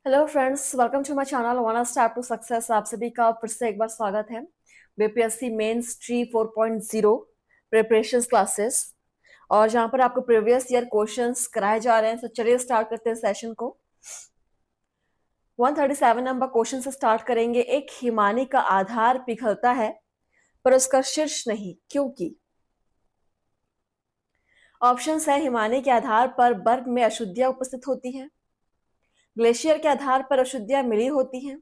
Hello friends, welcome to my channel one step to success. आप सभी का फिर से एक बार स्वागत है बीपीएससी मेंस ट्री 4.0 प्रिपरेशन क्लासेस, और जहां पर आपको प्रीवियस ईयर क्वेश्चंस कराए जा रहे हैं। तो चलिए स्टार्ट करते हैं सेशन को। 137 नंबर क्वेश्चन से स्टार्ट करेंगे। एक हिमानी का आधार पिघलता है पर उसका शीर्ष नहीं, क्योंकि ऑप्शंस है। हिमानी के आधार पर बर्फ में अशुद्धियां उपस्थित होती हैं, ग्लेशियर के आधार पर अशुद्धियां मिली होती हैं,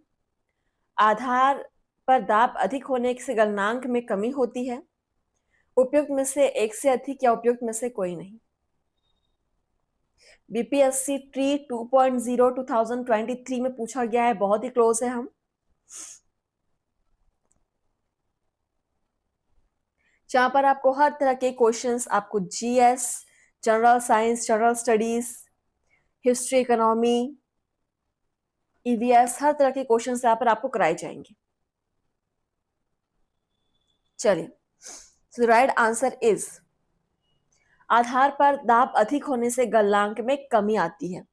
आधार पर दाब अधिक होने से गलनांक में कमी होती है, उपयुक्त में से एक से अधिक या उपयुक्त में से कोई नहीं। बीपीएससी ट्री 2.0 2023 में पूछा गया है, बहुत ही क्लोज है हम। जहां पर आपको हर तरह के क्वेश्चंस, आपको GS, general science, general studies, history, economy, EVS, हर तरह के क्वेश्चंस यहाँ पर आपको कराए जाएंगे। चलिए, सो राइट आंसर इज, आधार पर दाब अधिक होने से गलनांक में कमी आती है।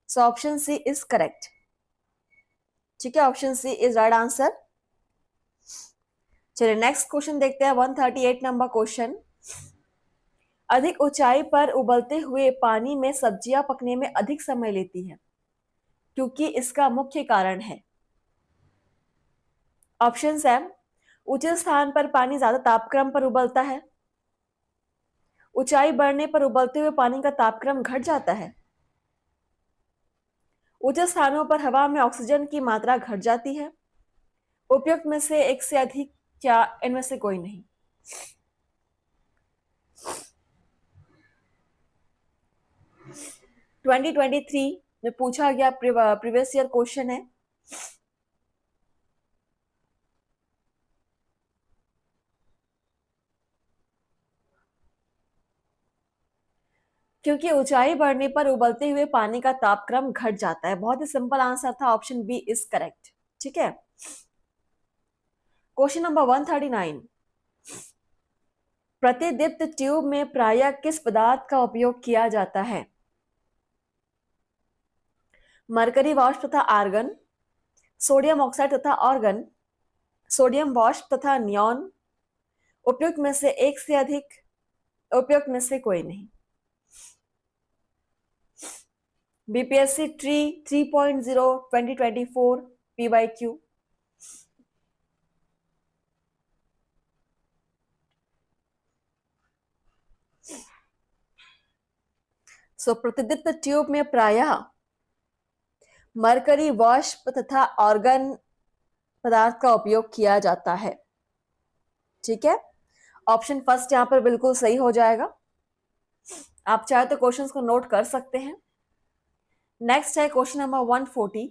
So option C is correct. ठीक है, option C is right answer. चलिए नेक्स्ट क्वेश्चन देखते हैं। 138 नंबर क्वेश्चन। अधिक ऊंचाई पर उबलते हुए पानी में सब्जियां पकने में अधिक समय लेती है, क्योंकि इसका मुख्य कारण है। ऑप्शन है, ऊंचे स्थान पर पानी ज्यादा तापक्रम पर उबलता है, ऊंचाई बढ़ने पर उबलते हुए पानी का तापक्रम घट जाता है, ऊंचे स्थानों पर हवा में ऑक्सीजन की मात्रा घट जाती है, उपयुक्त में से एक से अधिक या इनमें से कोई नहीं। ट्वेंटी 2023 में पूछा गया प्रीवियस ईयर क्वेश्चन है। क्योंकि ऊंचाई बढ़ने पर उबलते हुए पानी का तापक्रम घट जाता है। बहुत ही सिंपल आंसर था, ऑप्शन बी इज करेक्ट। ठीक है, क्वेश्चन नंबर 139। प्रतिदीप्त ट्यूब में प्रायः किस पदार्थ का उपयोग किया जाता है? मरकरी वाष्प तथा आर्गन, सोडियम ऑक्साइड तथा ऑर्गन, सोडियम वाष्प तथा नियॉन, उपयुक्त में से एक से अधिक, उपयुक्त में से कोई नहीं। BPSC TRE 3.0 2024 PYQ. सो प्रतिदीप्त ट्यूब में प्रायः मरकरी वाष्प तथा ऑर्गन पदार्थ का उपयोग किया जाता है। ठीक है, ऑप्शन फर्स्ट यहां पर बिल्कुल सही हो जाएगा। आप चाहे तो क्वेश्चंस को नोट कर सकते हैं। नेक्स्ट है क्वेश्चन नंबर 140।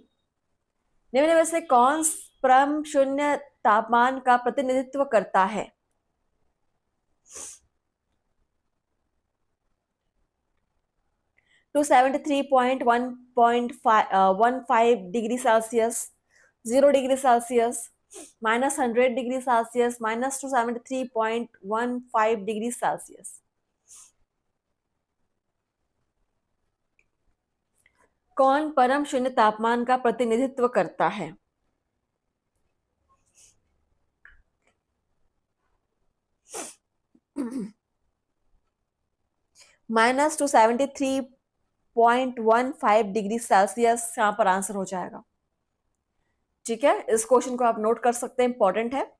निम्न में से कौन परम शून्य तापमान का प्रतिनिधित्व करता है? Two 73.1.15 degree Celsius, 0 degree Celsius, -100 degree Celsius, -273.15 degree Celsius. कौन परम शून्य तापमान का प्रतिनिधित्व करता है? -273.15 डिग्री सेल्सियस यहां पर आंसर हो जाएगा। ठीक है, इस क्वेश्चन को आप नोट कर सकते हैं, इंपॉर्टेंट है।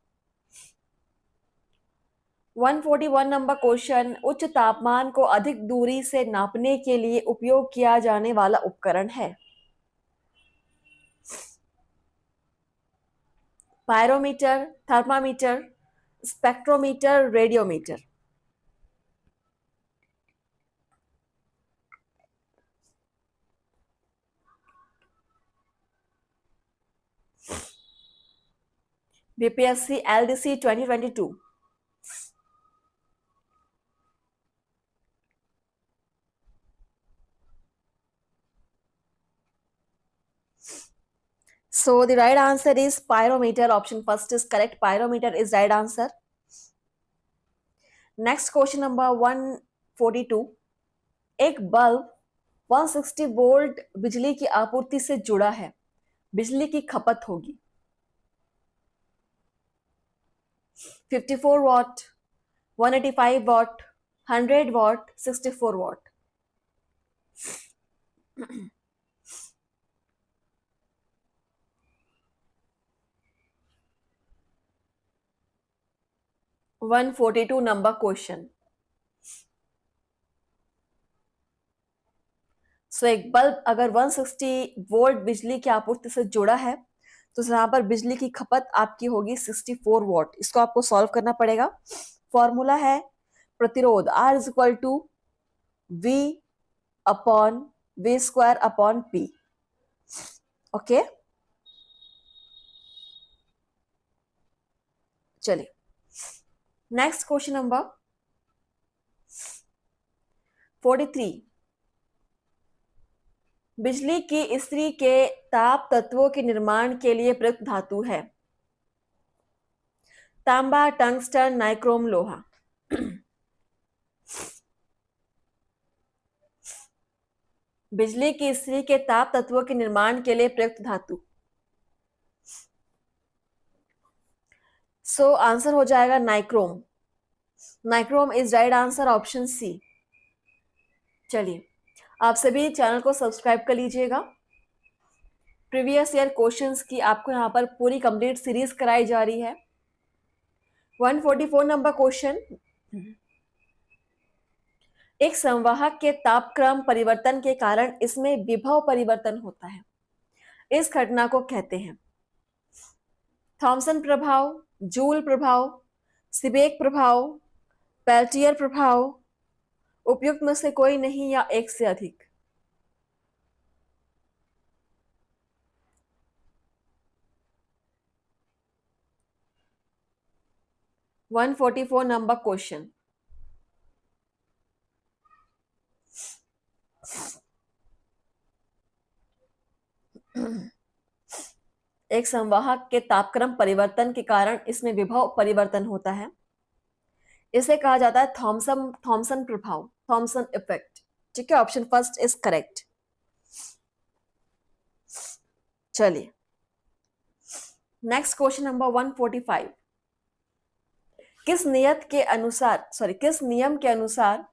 141 नंबर क्वेश्चन। उच्च तापमान को अधिक दूरी से नापने के लिए उपयोग किया जाने वाला उपकरण है? Pyrometer, thermometer, spectrometer, radiometer. BPSC LDC 2022। So the right answer is pyrometer. Option first is correct. Pyrometer is right answer. Next question number 142. एक बल्ब 160 वोल्ट बिजली की आपूर्ति से जुड़ा है, बिजली की खपत होगी 54 watt, 185 watt, 100 watt, 64 watt. 142 number question. So एक बल्ब अगर 160 वोल्ट बिजली की आपूर्ति से जुड़ा है तो यहाँ पर बिजली की खपत आपकी होगी 64 वॉट। इसको आपको सॉल्व करना पड़ेगा। फॉर्मूला है प्रतिरोध R is equal to V upon V square upon P। Okay, चलिए नेक्स्ट क्वेश्चन नंबर 43। बिजली की इस्त्री के ताप तत्वों के निर्माण के लिए प्रयुक्त धातु है तांबा, टंगस्टन, नाइक्रोम, लोहा। बिजली की इस्त्री के ताप तत्वों के निर्माण के लिए प्रयुक्त धातु। सो आंसर हो जाएगा nichrome. Nichrome is right answer, option C. चलिए आप सभी चैनल को सब्सक्राइब कर लीजिएगा। प्रीवियस ईयर क्वेश्चंस की आपको यहाँ पर पूरी कंप्लीट सीरीज कराई जा रही है। 144 नंबर क्वेश्चन। एक संवाहक के तापक्रम परिवर्तन के कारण इसमें विभव परिवर्तन होता है, इस घटना को कहते हैं थॉमसन प्रभाव, जूल प्रभाव, सीबेक प्रभाव, पेल्टियर प्रभाव, उपयुक्त में से कोई नहीं या एक से अधिक। One 144 number question. एक संवाहक के तापक्रम परिवर्तन के कारण इसमें विभव परिवर्तन होता है, इसे कहा जाता है थॉमसन प्रभाव, थॉमसन इफेक्ट। ठीक है, ऑप्शन फर्स्ट इज करेक्ट। चलिए नेक्स्ट क्वेश्चन नंबर 145। किस नियम के अनुसार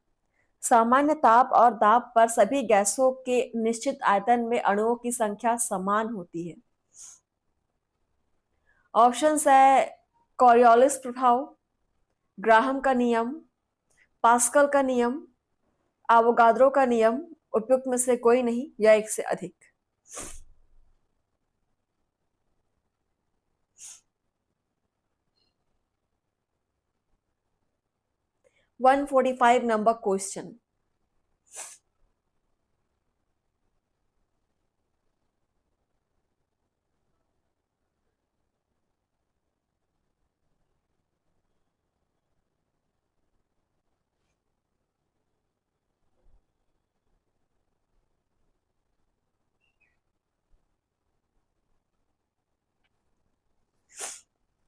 सामान्य ताप और दाब पर सभी गैसों के निश्चित आयतन में अणुओं की संख्या समान होती है? ऑप्शंस है कॉरियोलिस प्रभाव, ग्राहम का नियम, पास्कल का नियम, आवोगाद्रो का नियम, उपयुक्त में से कोई नहीं या एक से अधिक। One 145 number question.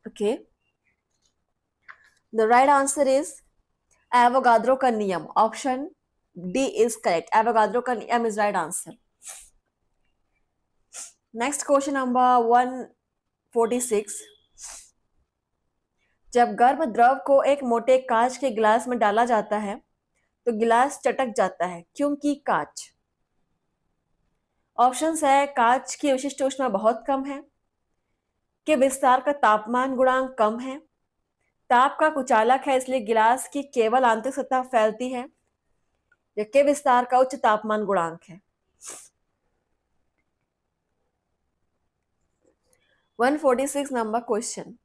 Okay, the right answer is Avogadro का नियम, option D is correct. Avogadro का नियम is right answer. Next question number 146। जब गर्म द्रव को एक मोटे कांच के गिलास में डाला जाता है तो गिलास चटक जाता है, क्योंकि कांच। ऑप्शंस है कांच की विशिष्ट ऊष्मा बहुत कम है, कि विस्तार का तापमान गुणांक कम है, ताप का कुचालक है इसलिए गिलास की केवल आंतरिक सतह फैलती है, या कि विस्तार का उच्च तापमान गुणांक है। 146 number question.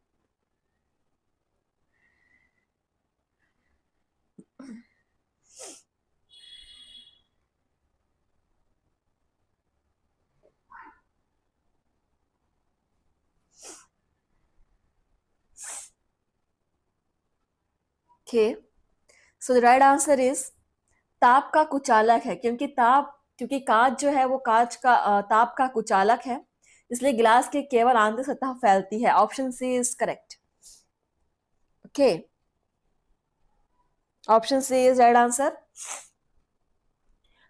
Okay, so the right answer is ताप का कुचालक है, क्योंकि कांच जो है वो कांच का ताप का कुचालक है, इसलिए गिलास की केवल आंतरिक सतह फैलती है। Option C is correct. Okay, option C is right answer.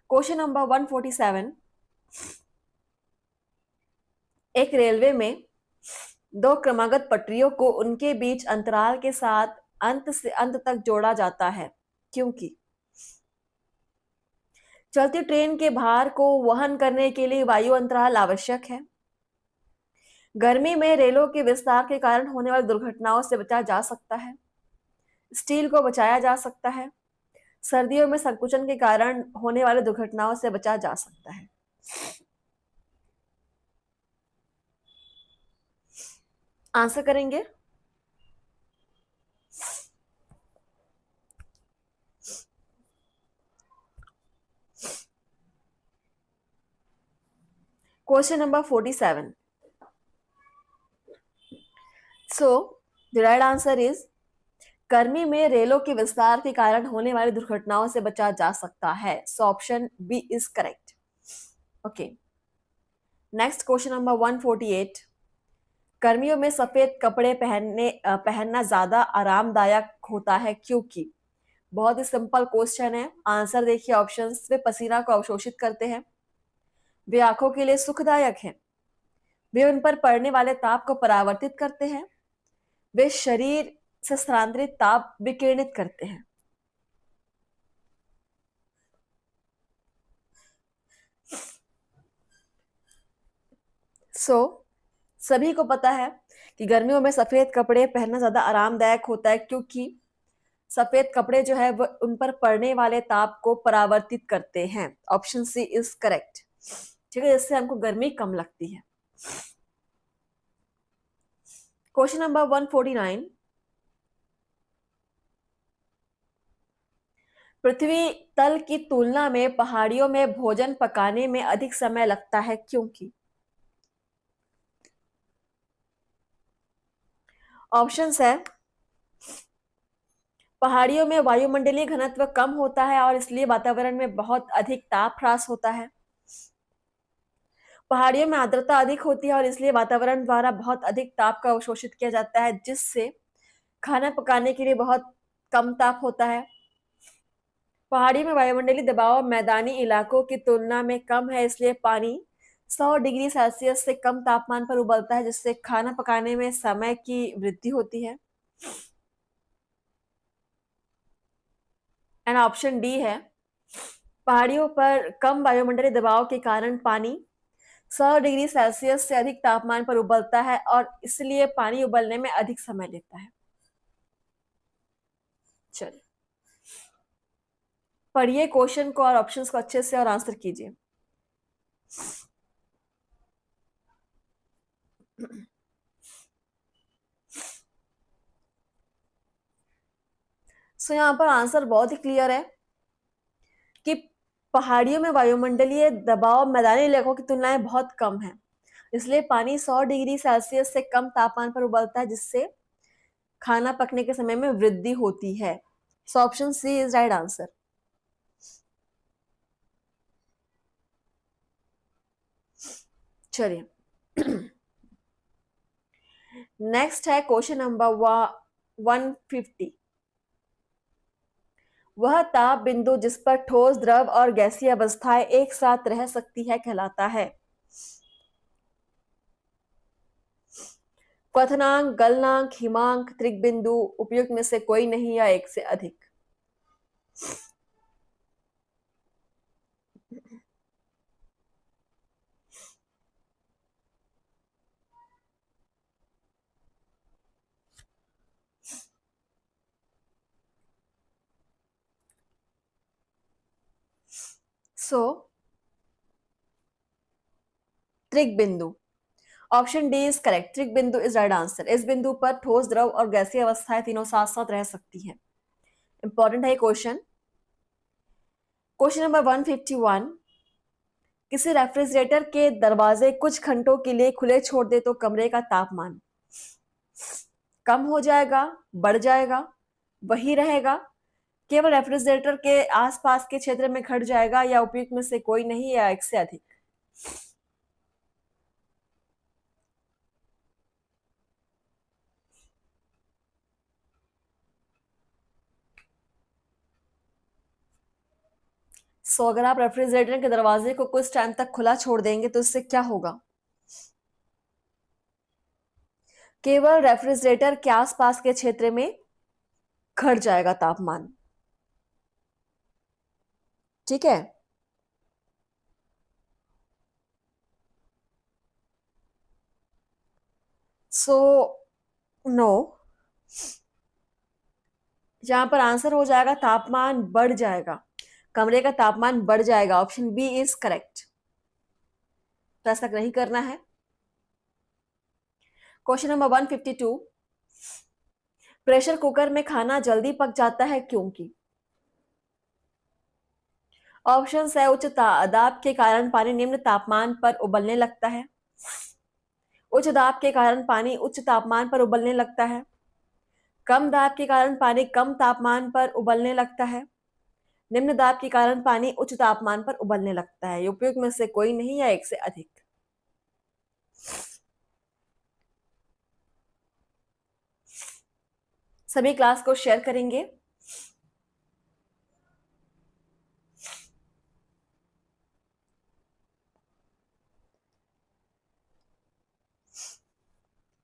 Question number 147। एक रेलवे में दो क्रमागत पटरियों को उनके बीच अंतराल के साथ अंत से अंत तक जोड़ा जाता है, क्योंकि चलती ट्रेन के भार को वहन करने के लिए वायु अंतराल आवश्यक है। गर्मी में रेलों के विस्तार के कारण होने वाली दुर्घटनाओं से बचा जा सकता है। स्टील को बचाया जा सकता है। सर्दियों में संकुचन के कारण होने वाली दुर्घटनाओं से बचा जा सकता है। आंसर करेंगे। Question number 47। So the right answer is गर्मी में रेलों के विस्तार के कारण होने वाली दुर्घटनाओं से बचा जा सकता है। So option B is correct. Okay, next question number 148। गर्मियों में सफेद कपड़े पहनना ज्यादा आरामदायक होता है, क्योंकि बहुत ही सिंपल क्वेश्चन है। आंसर देखिए ऑप्शंस। वे पसीना को अवशोषित करते हैं, वे आंखों के लिए सुखदायक हैं, वे उन पर पड़ने वाले ताप को परावर्तित करते हैं, वे शरीर से स्थानांतरित ताप विकिरणित करते हैं। सभी को पता है कि गर्मियों में सफेद कपड़े पहनना ज्यादा आरामदायक होता है, क्योंकि सफेद कपड़े जो है वो उन पर पड़ने वाले ताप को परावर्तित करते हैं। Option C is correct. ठीक है, जिससे हमको गर्मी कम लगती है। Question number 149। पृथ्वी तल की तुलना में पहाड़ियों में भोजन पकाने में अधिक समय लगता है, क्योंकि ऑप्शंस है। पहाड़ियों में वायुमंडलीय घनत्व कम होता है और इसलिए वातावरण में बहुत अधिक ताप ह्रास होता है। पहाड़ियों में आर्द्रता अधिक होती है और इसलिए वातावरण द्वारा बहुत अधिक ताप का अवशोषित किया जाता है, जिससे खाना पकाने के लिए बहुत कम ताप होता है। पहाड़ी में वायुमंडलीय दबाव मैदानी इलाकों की तुलना में कम है, इसलिए पानी 100 डिग्री सेल्सियस से कम तापमान पर उबलता है, जिससे खाना पकाने में समय की वृद्धि होती है। एंड ऑप्शन डी है, पहाड़ियों पर कम वायुमंडलीय दबाव के कारण पानी 100 डिग्री सेल्सियस से अधिक तापमान पर उबलता है और इसलिए पानी उबलने में अधिक समय लेता है। चलिए पढ़िए क्वेश्चन को और ऑप्शंस को अच्छे से और आंसर कीजिए। यहाँ पर आंसर बहुत ही क्लियर है कि पहाड़ियों में वायुमंडलीय दबाव मैदानी इलाकों की तुलना में बहुत कम है, इसलिए पानी 100 डिग्री सेल्सियस से कम तापमान पर उबलता है, जिससे खाना पकने के समय में वृद्धि होती है। So option C is right answer. चलिए नेक्स्ट है क्वेश्चन नंबर 150। वह ताप बिंदु जिस पर ठोस, द्रव और गैसीय अवस्थाएं एक साथ रह सकती है कहलाता है। क्वथनांक, गलनांक, हिमांक, त्रिक बिंदु, उपयुक्त में से कोई नहीं या एक से अधिक। त्रिक बिंदु, ऑप्शन डी इज करेक्ट। त्रिक बिंदु इज राइट आंसर। इस बिंदु पर ठोस, द्रव और गैसीय अवस्थाएं तीनों साथ साथ रह सकती हैं। इंपॉर्टेंट है क्वेश्चन। Question number 151। किसी रेफ्रिजरेटर के दरवाजे कुछ घंटों के लिए खुले छोड़ दे तो कमरे का तापमान कम हो जाएगा, बढ़ जाएगा, वही रहेगा, केवल रेफ्रिजरेटर के आसपास के क्षेत्र में घट जाएगा, या उपयुक्त में से कोई नहीं या एक से अधिक। सो अगर आप रेफ्रिजरेटर के दरवाजे को कुछ टाइम तक खुला छोड़ देंगे तो इससे क्या होगा? केवल रेफ्रिजरेटर के आसपास के क्षेत्र में घट जाएगा तापमान। ठीक है। सो नो, यहां पर आंसर हो जाएगा तापमान बढ़ जाएगा, कमरे का तापमान बढ़ जाएगा। Option B is correct. तो ऐसा नहीं करना है। क्वेश्चन नंबर 152, प्रेशर कुकर में खाना जल्दी पक जाता है क्योंकि? ऑप्शन है उच्च दाब के कारण पानी निम्न तापमान पर उबलने लगता है, उच्च दाब के कारण पानी उच्च तापमान पर उबलने लगता है, कम दाब के कारण पानी कम तापमान पर उबलने लगता है, निम्न दाब के कारण पानी उच्च तापमान पर उबलने लगता है। उपयुक्त में से कोई नहीं या एक से अधिक। सभी क्लास को शेयर करेंगे।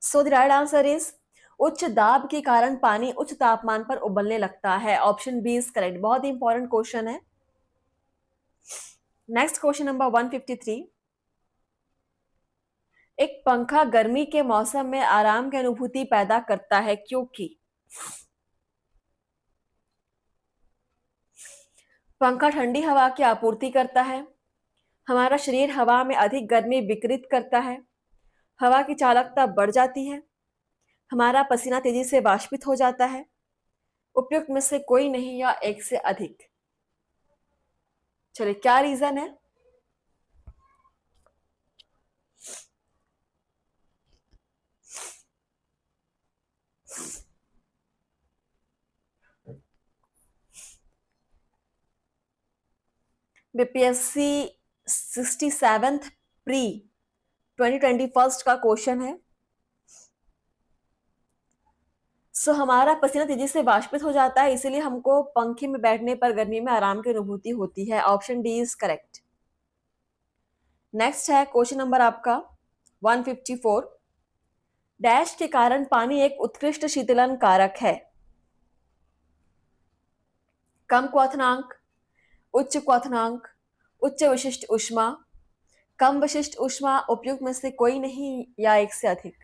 So the right answer is उच्च दाब के कारण पानी उच्च तापमान पर उबलने लगता है। Option B is correct. बहुत ही इंपॉर्टेंट क्वेश्चन है। नेक्स्ट क्वेश्चन नंबर 153, एक पंखा गर्मी के मौसम में आराम की अनुभूति पैदा करता है क्योंकि? पंखा ठंडी हवा की आपूर्ति करता है, हमारा शरीर हवा में अधिक गर्मी विकृत करता है, हवा की चालकता बढ़ जाती है, हमारा पसीना तेजी से वाष्पित हो जाता है। उपयुक्त में से कोई नहीं या एक से अधिक। चलिए, क्या रीजन है? बीपीएससी 67th प्री 2021 का क्वेश्चन है। हमारा पसीना तेजी से वाष्पित हो जाता है, इसीलिए हमको पंखे में बैठने पर गर्मी में आराम की अनुभूति होती है। Option D is correct. Next है क्वेश्चन नंबर आपका 154, डैश के कारण पानी एक उत्कृष्ट शीतलन कारक है। कम क्वथनांक, उच्च क्वथनांक, उच्च विशिष्ट ऊष्मा, कम विशिष्ट ऊष्मा। उपयुक्त में से कोई नहीं या एक से अधिक।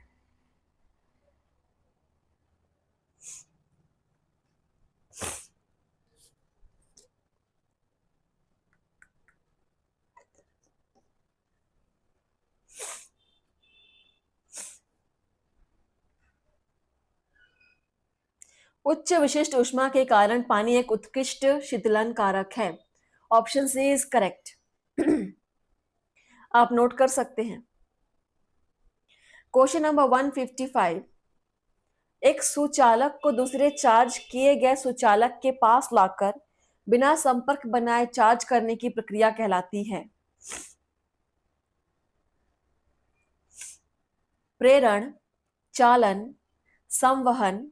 उच्च विशिष्ट ऊष्मा के कारण पानी एक उत्कृष्ट शीतलन कारक है। Option C is correct. आप नोट कर सकते हैं। क्वेश्चन नंबर 155, एक सुचालक को दूसरे चार्ज किए गए सुचालक के पास लाकर बिना संपर्क बनाए चार्ज करने की प्रक्रिया कहलाती है। प्रेरण, चालन, संवहन,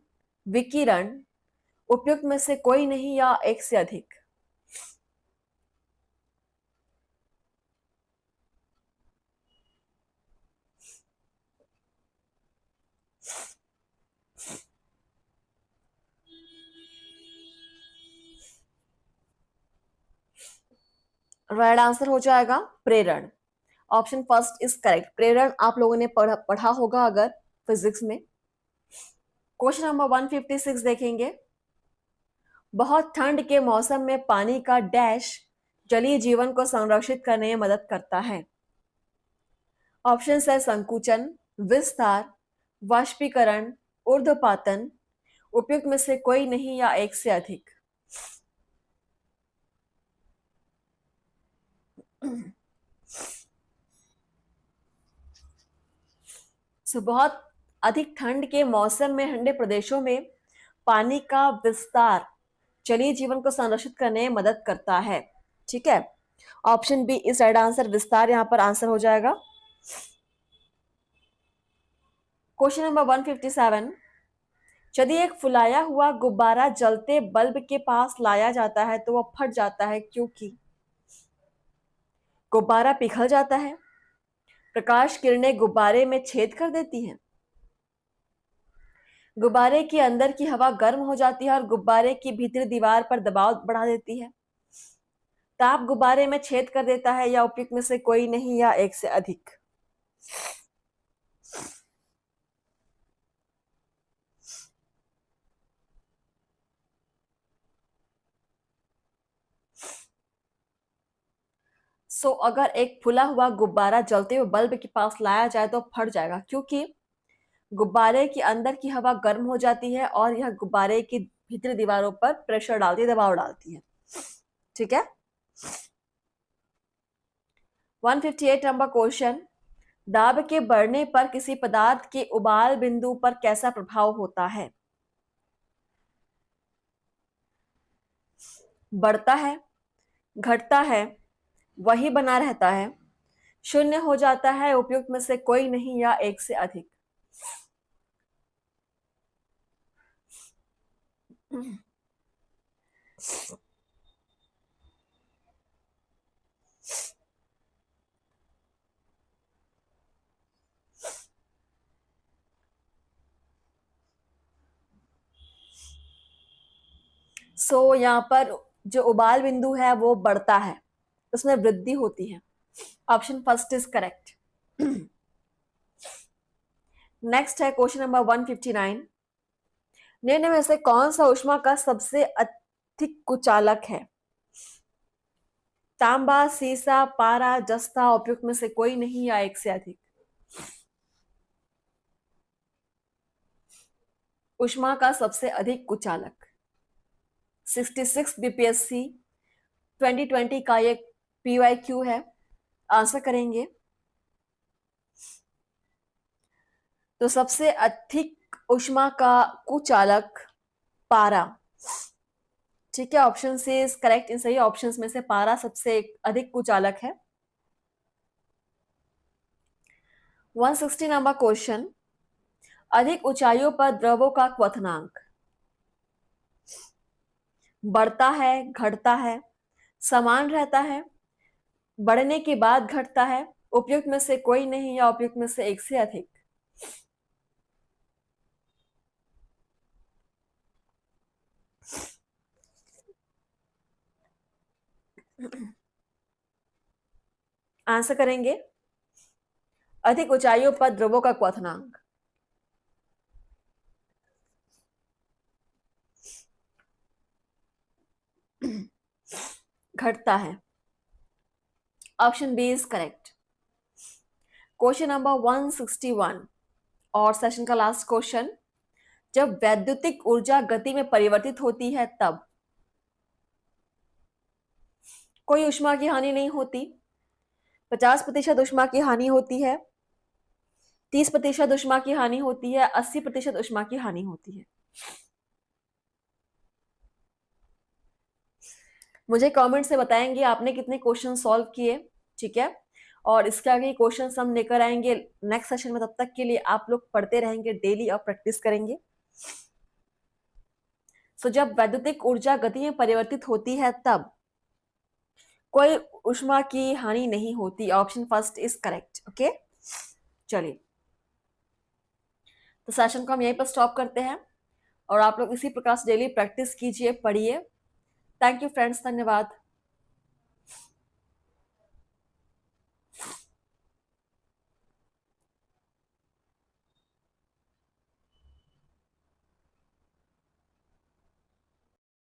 विकिरण। उपयुक्त में से कोई नहीं या एक से अधिक। राइट आंसर हो जाएगा प्रेरण। Option first is correct. प्रेरण आप लोगों ने पढ़ा होगा अगर फिजिक्स में। क्वेश्चन नंबर 156 देखेंगे। बहुत ठंड के मौसम में पानी का डैश जलीय जीवन को संरक्षित करने में मदद करता है। ऑप्शन है संकुचन, विस्तार, वाष्पीकरण, ऊर्ध्वपातन। उपयुक्त में से कोई नहीं या एक से अधिक। बहुत अधिक ठंड के मौसम में ठंडे प्रदेशों में पानी का विस्तार जलीय जीवन को संरक्षित करने में मदद करता है। ठीक है। Option B is right answer. विस्तार यहां पर आंसर हो जाएगा। क्वेश्चन नंबर 157, यदि एक फुलाया हुआ गुब्बारा जलते बल्ब के पास लाया जाता है तो वह फट जाता है क्योंकि? गुब्बारा पिघल जाता है, प्रकाश किरणें गुब्बारे में छेद कर देती हैं, गुब्बारे के अंदर की हवा गर्म हो जाती है और गुब्बारे की भीतरी दीवार पर दबाव बढ़ा देती है, ताप गुब्बारे में छेद कर देता है, या उपयुक्त में से कोई नहीं, या एक से अधिक। अगर एक फुला हुआ गुब्बारा जलते हुए बल्ब के पास लाया जाए तो फट जाएगा, क्योंकि गुब्बारे के अंदर की हवा गर्म हो जाती है और यह गुब्बारे की भीतरी दीवारों पर प्रेशर डालती है, दबाव डालती है। ठीक है। 158 नंबर क्वेश्चन, दाब के बढ़ने पर किसी पदार्थ के उबाल बिंदु पर कैसा प्रभाव होता है? बढ़ता है, घटता है, वही बना रहता है, शून्य हो जाता है, उपयुक्त में से कोई नहीं, या एक से अधिक। यहाँ पर जो उबाल बिंदु है वो बढ़ता है, उसमें वृद्धि होती है। Option first is correct. Next है क्वेश्चन नंबर 159, निम्न में से कौन सा ऊष्मा का सबसे अधिक कुचालक है? तांबा, सीसा, पारा, जस्ता, उपयुक्त में से कोई नहीं, या एक से अधिक। ऊष्मा का सबसे अधिक कुचालक 66 बीपीएससी 2020 का ये PYQ है, आंसर करेंगे। तो सबसे अधिक ऊष्मा का कुचालक पारा। ठीक है, ऑप्शन से इज करेक्ट। इन सही ऑप्शंस में से पारा सबसे अधिक कुचालक है। 160 नंबर क्वेश्चन, अधिक ऊंचाइयों पर द्रवों का क्वथनांक बढ़ता है, घटता है, समान रहता है, बढ़ने के बाद घटता है, उपयुक्त में से कोई नहीं, या उपयुक्त में से एक से अधिक। आंसर करेंगे। अधिक ऊंचाइयों पर द्रवों का क्वथनांक घटता है। Option B is correct. Question number 161 और सेशन का लास्ट क्वेश्चन, जब वैद्युतिक ऊर्जा गति में परिवर्तित होती है तब कोई ऊष्मा की हानि नहीं होती, 50% ऊष्मा की हानि होती है, 30% ऊष्मा की हानि होती है, 80% ऊष्मा की हानि होती है। मुझे कमेंट से बताएंगे आपने कितने क्वेश्चन सॉल्व किए। ठीक है, और इसके आगे क्वेश्चन हम लेकर आएंगे नेक्स्ट सेशन में। तब तक के लिए आप लोग पढ़ते रहेंगे डेली और प्रैक्टिस करेंगे। जब वैद्युतिक ऊर्जा गति में परिवर्तित होती है तब कोई ऊष्मा की हानि नहीं होती। Option first is correct. Okay, चलिए, तो सेशन को हम यहीं पर स्टॉप करते हैं और आप लोग इसी प्रकार से डेली प्रैक्टिस कीजिए, पढ़िए। थैंक यू फ्रेंड्स, धन्यवाद।